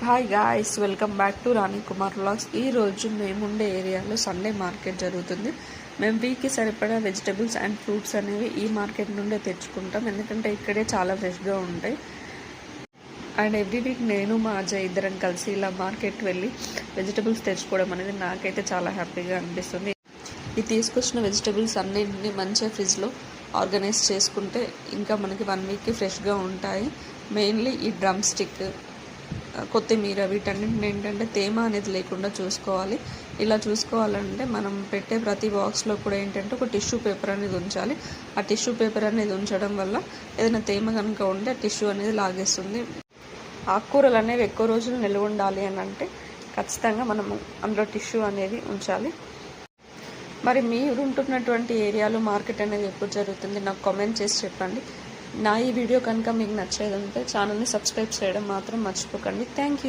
Hi guys, welcome back to Rani Kumar vlogs. ఈరోజు మేముండే ఏరియాలో సండే మార్కెట్ జరుగుతుంది. మేము వీక్కి సరిపడా వెజిటబుల్స్ అండ్ ఫ్రూట్స్ అనేవి ఈ మార్కెట్ నుండే తెచ్చుకుంటాం, ఎందుకంటే ఇక్కడే చాలా ఫ్రెష్గా ఉంటాయి. అండ్ ఎవ్రీ వీక్ నేను మా అజయ్ ఇద్దరం కలిసి ఇలా మార్కెట్ వెళ్ళి వెజిటబుల్స్ తెచ్చుకోవడం అనేది నాకైతే చాలా హ్యాపీగా అనిపిస్తుంది. ఈ తీసుకొచ్చిన వెజిటబుల్స్ అన్నింటినీ మంచిగా ఫ్రిడ్జ్లో ఆర్గనైజ్ చేసుకుంటే ఇంకా మనకి 1 వీక్కి ఫ్రెష్గా ఉంటాయి. మెయిన్లీ ఈ డ్రమ్ స్టిక్, కొత్తిమీర, వీటన్నింటిని ఏంటంటే తేమ అనేది లేకుండా చూసుకోవాలి. ఇలా చూసుకోవాలంటే మనం పెట్టే ప్రతి బాక్స్లో కూడా ఏంటంటే ఒక టిష్యూ పేపర్ అనేది ఉంచాలి. ఆ టిష్యూ పేపర్ అనేది ఉంచడం వల్ల ఏదైనా తేమ కనుక ఉంటే ఆ టిష్యూ అనేది లాగేస్తుంది. ఆకుకూరలు అనేవి ఎక్కువ రోజులు నిల్వ ఉండాలి అని అంటే ఖచ్చితంగా మనము అందులో టిష్యూ అనేది ఉంచాలి. మరి మీరు ఉంటున్నటువంటి ఏరియాలో మార్కెట్ అనేది ఎప్పుడు జరుగుతుంది నాకు కామెంట్ చేసి చెప్పండి. నా ఈ వీడియో కనుక మీకు నచ్చేదంటే ఛానల్ని సబ్స్క్రైబ్ చేయడం మాత్రం మర్చిపోకండి. Thank you.